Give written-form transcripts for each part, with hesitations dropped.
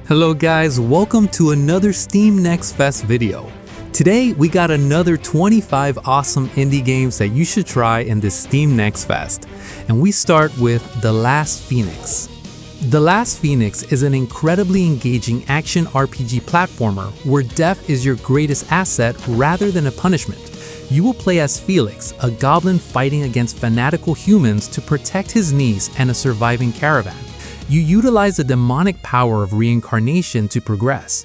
Hello guys, welcome to another Steam Next Fest video. Today we got another 25 awesome indie games that you should try in this Steam Next Fest. And we start with The Last Phoenix. The Last Phoenix is an incredibly engaging action RPG platformer where death is your greatest asset rather than a punishment. You will play as Felix, a goblin fighting against fanatical humans to protect his niece and a surviving caravan. You utilize the demonic power of reincarnation to progress.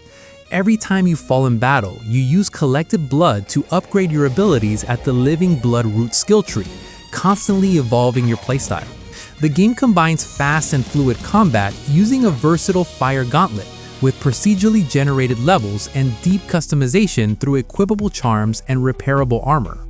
Every time you fall in battle, you use collected blood to upgrade your abilities at the Living Blood Root skill tree, constantly evolving your playstyle. The game combines fast and fluid combat using a versatile fire gauntlet with procedurally generated levels and deep customization through equipable charms and repairable armor.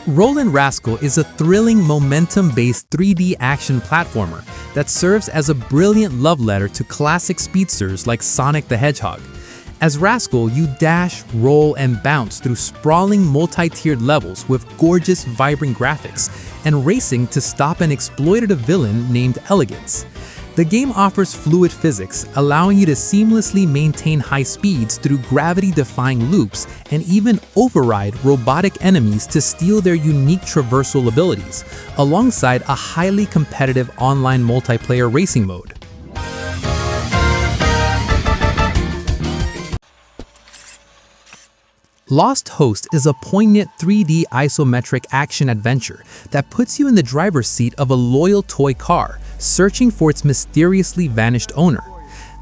Rollin Rascal is a thrilling momentum-based 3D action platformer that serves as a brilliant love letter to classic speedsters like Sonic the Hedgehog. As Rascal, you dash, roll, and bounce through sprawling multi-tiered levels with gorgeous, vibrant graphics, and racing to stop an exploitative villain named Elegance. The game offers fluid physics, allowing you to seamlessly maintain high speeds through gravity-defying loops and even override robotic enemies to steal their unique traversal abilities, alongside a highly competitive online multiplayer racing mode. Lost Host is a poignant 3D isometric action adventure that puts you in the driver's seat of a loyal toy car, searching for its mysteriously vanished owner.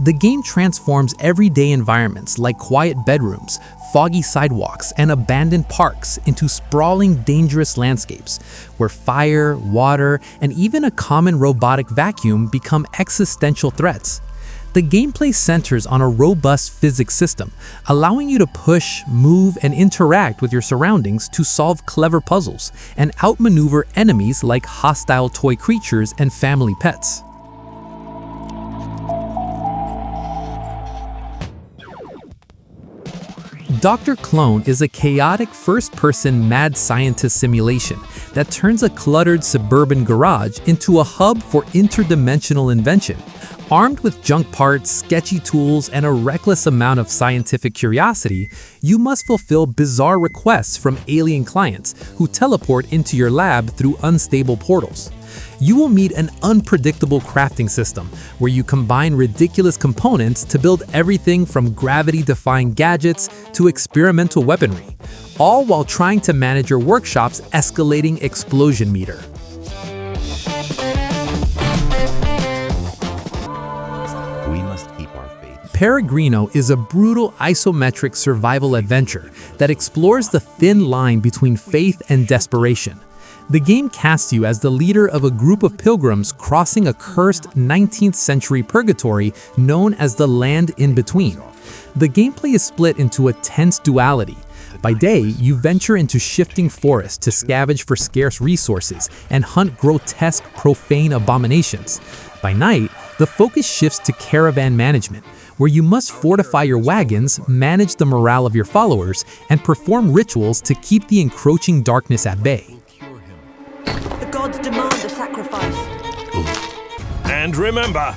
The game transforms everyday environments like quiet bedrooms, foggy sidewalks, and abandoned parks into sprawling, dangerous landscapes, where fire, water, and even a common robotic vacuum become existential threats. The gameplay centers on a robust physics system, allowing you to push, move, and interact with your surroundings to solve clever puzzles and outmaneuver enemies like hostile toy creatures and family pets. Dr.Clone is a chaotic first-person mad scientist simulation that turns a cluttered suburban garage into a hub for interdimensional invention. Armed with junk parts, sketchy tools, and a reckless amount of scientific curiosity, you must fulfill bizarre requests from alien clients who teleport into your lab through unstable portals. You will meet an unpredictable crafting system where you combine ridiculous components to build everything from gravity-defying gadgets to experimental weaponry, all while trying to manage your workshop's escalating explosion meter. Peregrino is a brutal isometric survival adventure that explores the thin line between faith and desperation. The game casts you as the leader of a group of pilgrims crossing a cursed 19th century purgatory known as the Land in Between. The gameplay is split into a tense duality. By day, you venture into shifting forests to scavenge for scarce resources and hunt grotesque, profane abominations. By night, the focus shifts to caravan management, where you must fortify your wagons, manage the morale of your followers, and perform rituals to keep the encroaching darkness at bay. The gods demand a sacrifice. And remember,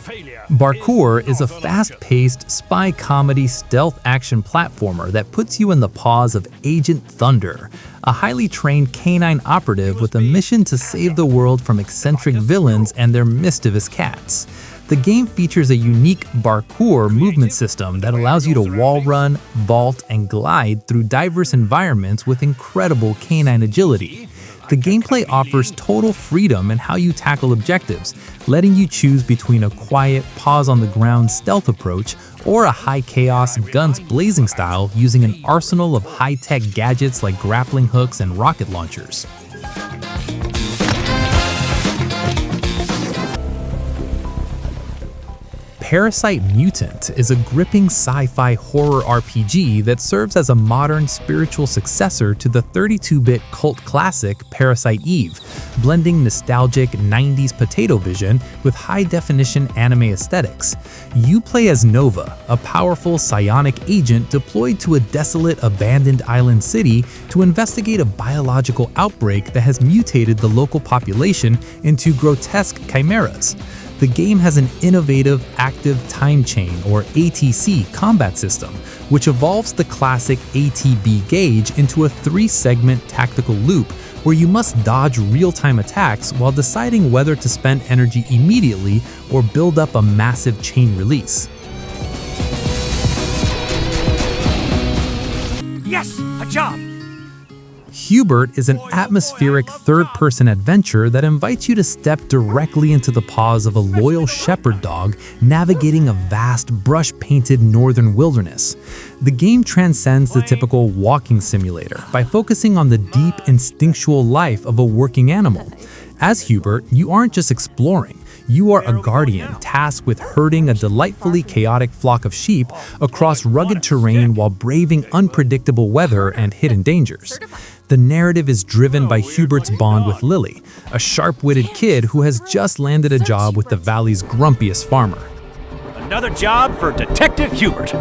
failure. Barkour is a fast-paced, spy comedy stealth action platformer that puts you in the paws of Agent Thunder, a highly trained canine operative with a mission to save the world from eccentric villains and their mischievous cats. The game features a unique Barkour movement system that allows you to wall run, vault, and glide through diverse environments with incredible canine agility. The gameplay offers total freedom in how you tackle objectives, letting you choose between a quiet, paws-on-the-ground stealth approach or a high-chaos, guns-blazing style using an arsenal of high-tech gadgets like grappling hooks and rocket launchers. Parasite Mutant is a gripping sci-fi horror RPG that serves as a modern spiritual successor to the 32-bit cult classic Parasite Eve, blending nostalgic 90s potato vision with high-definition anime aesthetics. You play as Nova, a powerful psionic agent deployed to a desolate, abandoned island city to investigate a biological outbreak that has mutated the local population into grotesque chimeras. The game has an innovative active time chain, or ATC, combat system, which evolves the classic ATB gauge into a 3-segment tactical loop where you must dodge real-time attacks while deciding whether to spend energy immediately or build up a massive chain release. Yes, a job! Hubert is an atmospheric third-person adventure that invites you to step directly into the paws of a loyal shepherd dog navigating a vast, brush-painted northern wilderness. The game transcends the typical walking simulator by focusing on the deep, instinctual life of a working animal. As Hubert, you aren't just exploring. You are a guardian tasked with herding a delightfully chaotic flock of sheep across rugged terrain while braving unpredictable weather and hidden dangers. The narrative is driven by Hubert's bond with Lily, a sharp-witted kid who has just landed a job with the valley's grumpiest farmer. Another job for Detective Hubert.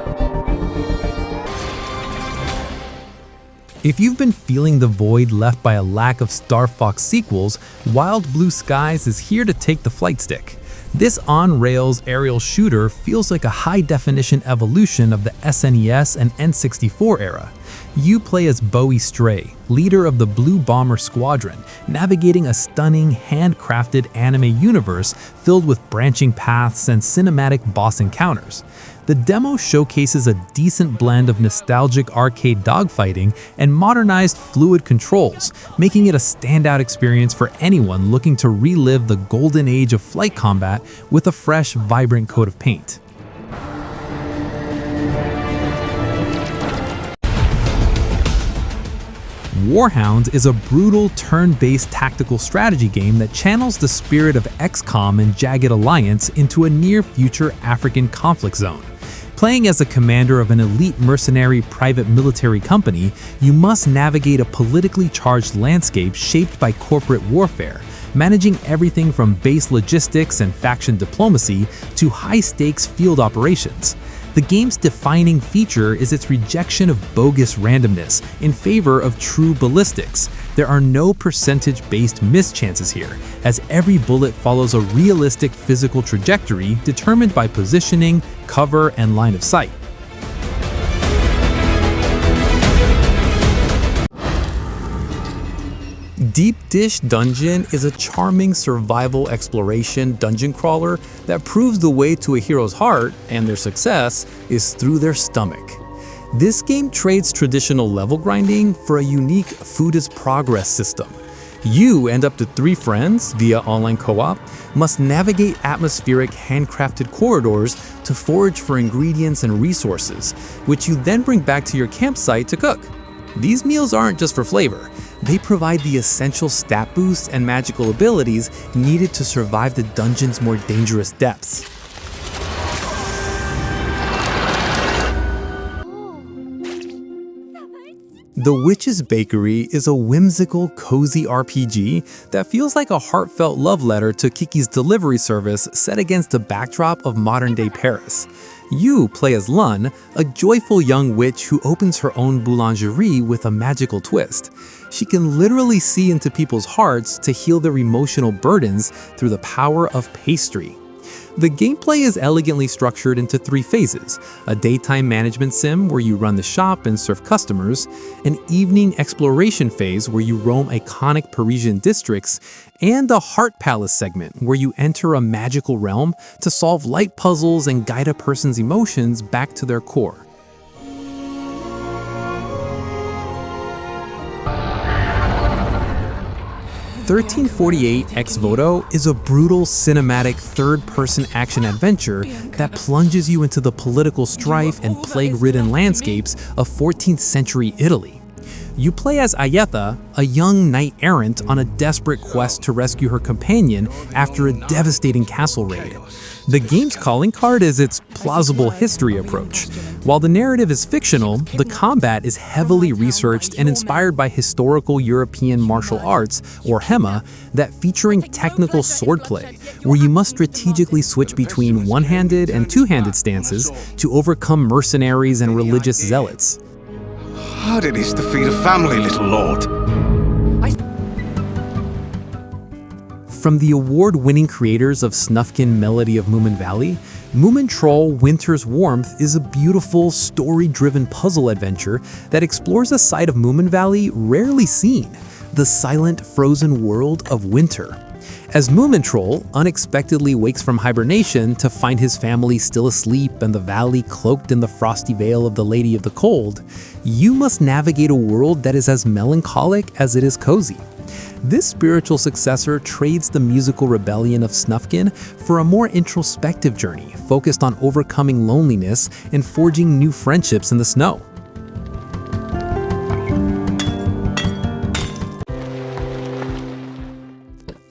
If you've been feeling the void left by a lack of Star Fox sequels, Wild Blue Skies is here to take the flight stick. This on-rails aerial shooter feels like a high-definition evolution of the SNES and N64 era. You play as Bowie Stray, leader of the Blue Bomber Squadron, navigating a stunning, handcrafted anime universe filled with branching paths and cinematic boss encounters. The demo showcases a decent blend of nostalgic arcade dogfighting and modernized fluid controls, making it a standout experience for anyone looking to relive the golden age of flight combat with a fresh, vibrant coat of paint. Warhounds is a brutal turn-based tactical strategy game that channels the spirit of XCOM and Jagged Alliance into a near-future African conflict zone. Playing as a commander of an elite mercenary private military company, you must navigate a politically charged landscape shaped by corporate warfare, managing everything from base logistics and faction diplomacy to high-stakes field operations. The game's defining feature is its rejection of bogus randomness in favor of true ballistics. There are no percentage-based mischances here, as every bullet follows a realistic physical trajectory determined by positioning, cover, and line of sight. Deep Dish Dungeon is a charming survival exploration dungeon crawler that proves the way to a hero's heart and their success is through their stomach. This game trades traditional level grinding for a unique food is progress system. You and up to 3 friends, via online co-op, must navigate atmospheric handcrafted corridors to forage for ingredients and resources, which you then bring back to your campsite to cook. These meals aren't just for flavor. They provide the essential stat boosts and magical abilities needed to survive the dungeon's more dangerous depths. The Witch's Bakery is a whimsical, cozy RPG that feels like a heartfelt love letter to Kiki's delivery service set against a backdrop of modern-day Paris. You play as Lun, a joyful young witch who opens her own boulangerie with a magical twist. She can literally see into people's hearts to heal their emotional burdens through the power of pastry. The gameplay is elegantly structured into 3 phases: a daytime management sim where you run the shop and serve customers, an evening exploration phase where you roam iconic Parisian districts, and a Heart Palace segment where you enter a magical realm to solve light puzzles and guide a person's emotions back to their core. 1348 Ex Voto is a brutal cinematic third-person action adventure that plunges you into the political strife and plague-ridden landscapes of 14th century Italy. You play as Ayetha, a young knight-errant on a desperate quest to rescue her companion after a devastating castle raid. The game's calling card is its plausible history approach. While the narrative is fictional, the combat is heavily researched and inspired by historical European martial arts, or HEMA, that featuring technical swordplay, where you must strategically switch between one-handed and two-handed stances to overcome mercenaries and religious zealots. Hard it is to feed a family, little lord. From the award-winning creators of Snufkin Melody of Moomin Valley, Moomintroll Winter's Warmth is a beautiful, story-driven puzzle adventure that explores a side of Moomin Valley rarely seen, the silent, frozen world of winter. As Moomintroll unexpectedly wakes from hibernation to find his family still asleep and the valley cloaked in the frosty veil of the Lady of the Cold, you must navigate a world that is as melancholic as it is cozy. This spiritual successor trades the musical rebellion of Snufkin for a more introspective journey focused on overcoming loneliness and forging new friendships in the snow.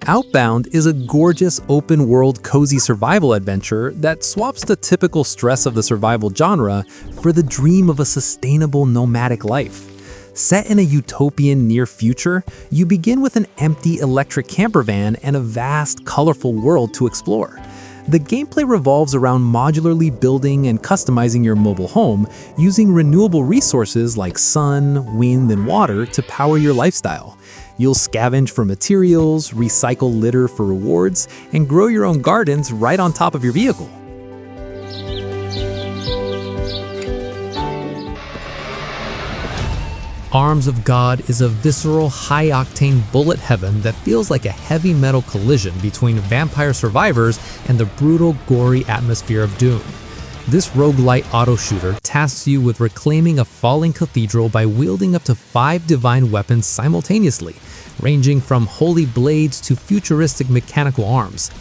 Outbound is a gorgeous open-world cozy survival adventure that swaps the typical stress of the survival genre for the dream of a sustainable nomadic life. Set in a utopian near future, you begin with an empty electric camper van and a vast, colorful world to explore. The gameplay revolves around modularly building and customizing your mobile home using renewable resources like sun, wind, and water to power your lifestyle. You'll scavenge for materials, recycle litter for rewards, and grow your own gardens right on top of your vehicle. Arms of God is a visceral, high-octane bullet heaven that feels like a heavy metal collision between vampire survivors and the brutal, gory atmosphere of Doom. This roguelite auto-shooter tasks you with reclaiming a falling cathedral by wielding up to 5 divine weapons simultaneously, ranging from holy blades to futuristic mechanical arms.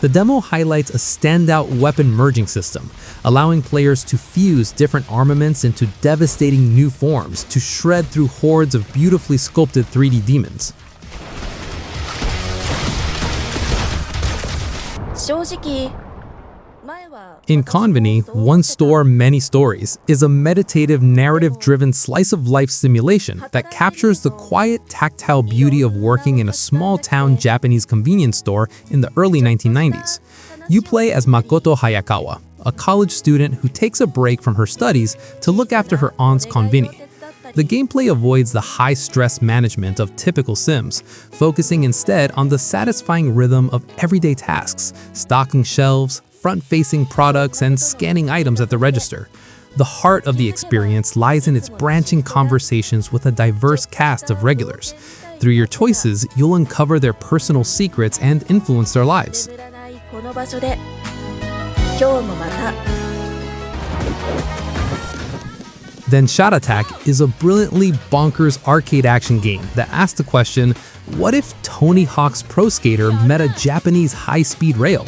The demo highlights a standout weapon merging system, allowing players to fuse different armaments into devastating new forms to shred through hordes of beautifully sculpted 3D demons. inKONBINI, One Stor, Many Stories is a meditative, narrative-driven slice-of-life simulation that captures the quiet, tactile beauty of working in a small-town Japanese convenience store in the early 1990s. You play as Makoto Hayakawa, a college student who takes a break from her studies to look after her aunt's konbini. The gameplay avoids the high-stress management of typical Sims, focusing instead on the satisfying rhythm of everyday tasks, stocking shelves, front-facing products, and scanning items at the register. The heart of the experience lies in its branching conversations with a diverse cast of regulars. Through your choices, you'll uncover their personal secrets and influence their lives. Denshattack is a brilliantly bonkers arcade action game that asks the question, what if Tony Hawk's Pro Skater met a Japanese high-speed rail?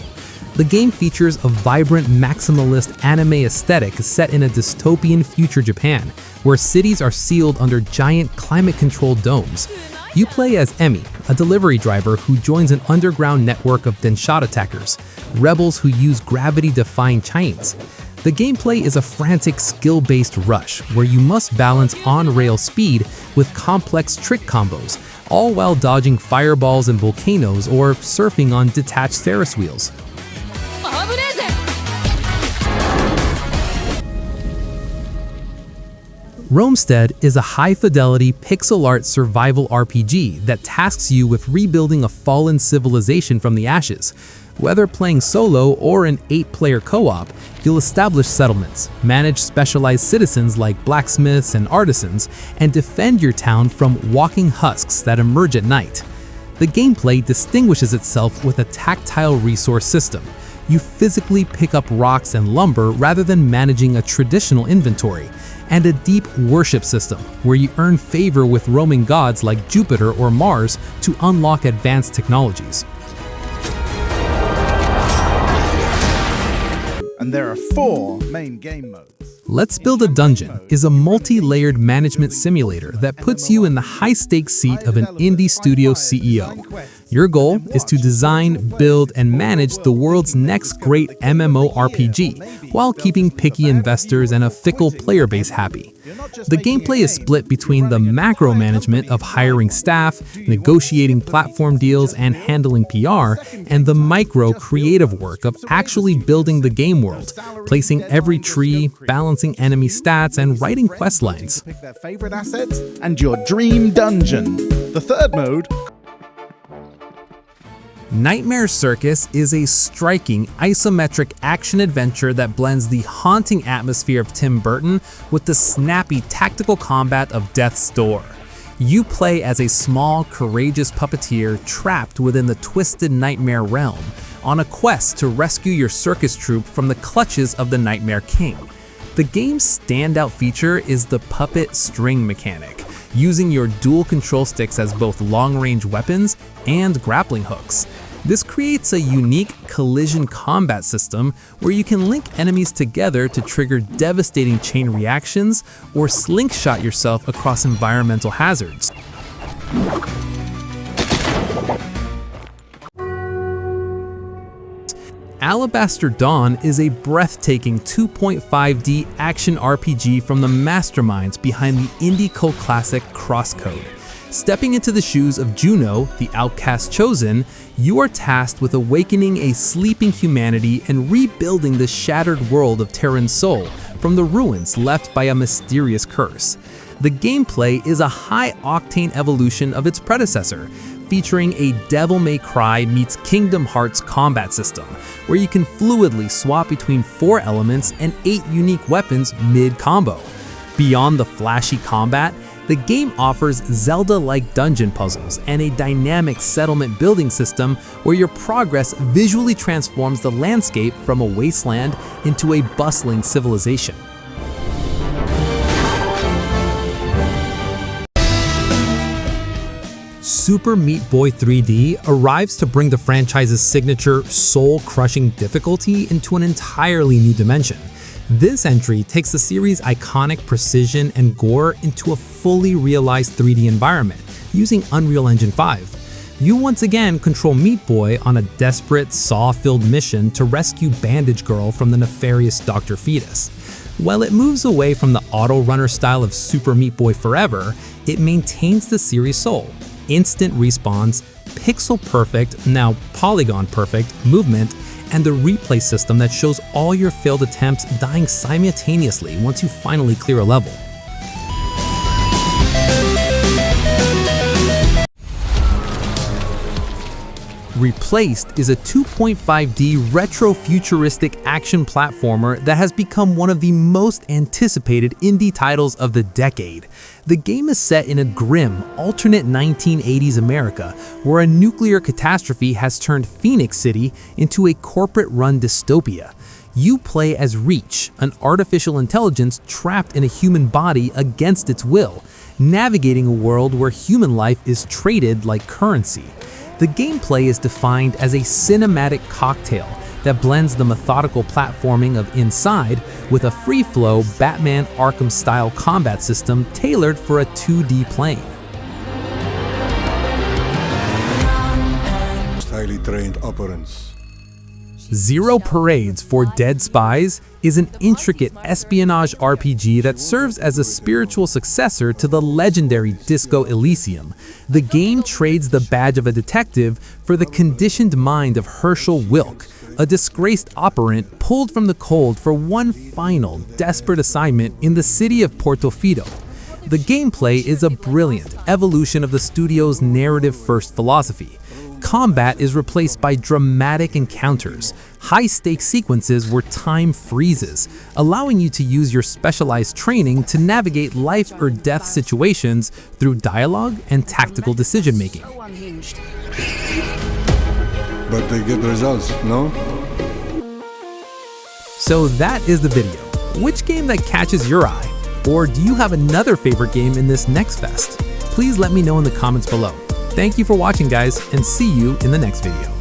The game features a vibrant maximalist anime aesthetic set in a dystopian future Japan, where cities are sealed under giant climate-controlled domes. You play as Emi, a delivery driver who joins an underground network of Denshattackers, rebels who use gravity-defying chains. The gameplay is a frantic skill-based rush where you must balance on-rail speed with complex trick combos, all while dodging fireballs and volcanoes or surfing on detached Ferris wheels. Romestead is a high-fidelity pixel art survival RPG that tasks you with rebuilding a fallen civilization from the ashes. Whether playing solo or an 8-player co-op, you'll establish settlements, manage specialized citizens like blacksmiths and artisans, and defend your town from walking husks that emerge at night. The gameplay distinguishes itself with a tactile resource system. You physically pick up rocks and lumber rather than managing a traditional inventory, and a deep worship system where you earn favor with roaming gods like Jupiter or Mars to unlock advanced technologies. And there are 4 main game modes. Let's Build a Dungeon is a multi-layered management simulator that puts you in the high-stakes seat of an indie studio CEO. Your goal is to design, build, and manage the world's next great MMORPG while keeping picky investors and a fickle player base happy. The gameplay is split between the macro management of hiring staff, negotiating platform deals, and handling PR, and the micro creative work of actually building the game world, placing every tree, balancing enemy stats, and writing quest lines. Pick their favorite assets and your dream dungeon. The third mode. Nightmare Circus is a striking isometric action-adventure that blends the haunting atmosphere of Tim Burton with the snappy tactical combat of Death's Door. You play as a small, courageous puppeteer trapped within the twisted nightmare realm, on a quest to rescue your circus troupe from the clutches of the Nightmare King. The game's standout feature is the puppet string mechanic, using your dual control sticks as both long-range weapons and grappling hooks. This creates a unique collision combat system where you can link enemies together to trigger devastating chain reactions or slingshot yourself across environmental hazards. Alabaster Dawn is a breathtaking 2.5D action RPG from the masterminds behind the indie cult classic Crosscode. Stepping into the shoes of Juno, the outcast chosen, you are tasked with awakening a sleeping humanity and rebuilding the shattered world of Terran's soul from the ruins left by a mysterious curse. The gameplay is a high-octane evolution of its predecessor, featuring a Devil May Cry meets Kingdom Hearts combat system, where you can fluidly swap between 4 elements and 8 unique weapons mid-combo. Beyond the flashy combat, the game offers Zelda-like dungeon puzzles and a dynamic settlement building system where your progress visually transforms the landscape from a wasteland into a bustling civilization. Super Meat Boy 3D arrives to bring the franchise's signature soul-crushing difficulty into an entirely new dimension. This entry takes the series' iconic precision and gore into a fully realized 3D environment using Unreal Engine 5. You once again control Meat Boy on a desperate, saw-filled mission to rescue Bandage Girl from the nefarious Dr. Fetus. While it moves away from the auto-runner style of Super Meat Boy Forever, it maintains the series' soul. Instant respawns, pixel-perfect, now polygon-perfect, movement, and the replay system that shows all your failed attempts dying simultaneously once you finally clear a level. Replaced is a 2.5D retro-futuristic action platformer that has become one of the most anticipated indie titles of the decade. The game is set in a grim, alternate 1980s America, where a nuclear catastrophe has turned Phoenix City into a corporate-run dystopia. You play as Reach, an artificial intelligence trapped in a human body against its will, navigating a world where human life is traded like currency. The gameplay is defined as a cinematic cocktail that blends the methodical platforming of Inside with a free-flow Batman Arkham-style combat system tailored for a 2D plane. Highly trained operants. Zero Parades for Dead Spies is an intricate espionage RPG that serves as a spiritual successor to the legendary Disco Elysium. The game trades the badge of a detective for the conditioned mind of Herschel Wilk, a disgraced operant pulled from the cold for one final, desperate assignment in the city of Portofino. The gameplay is a brilliant evolution of the studio's narrative-first philosophy. Combat is replaced by dramatic encounters, high-stakes sequences where time freezes, allowing you to use your specialized training to navigate life or death situations through dialogue and tactical decision-making. But they get results, no? So that is the video. Which game that catches your eye? Or do you have another favorite game in this next fest? Please let me know in the comments below. Thank you for watching, guys, and see you in the next video.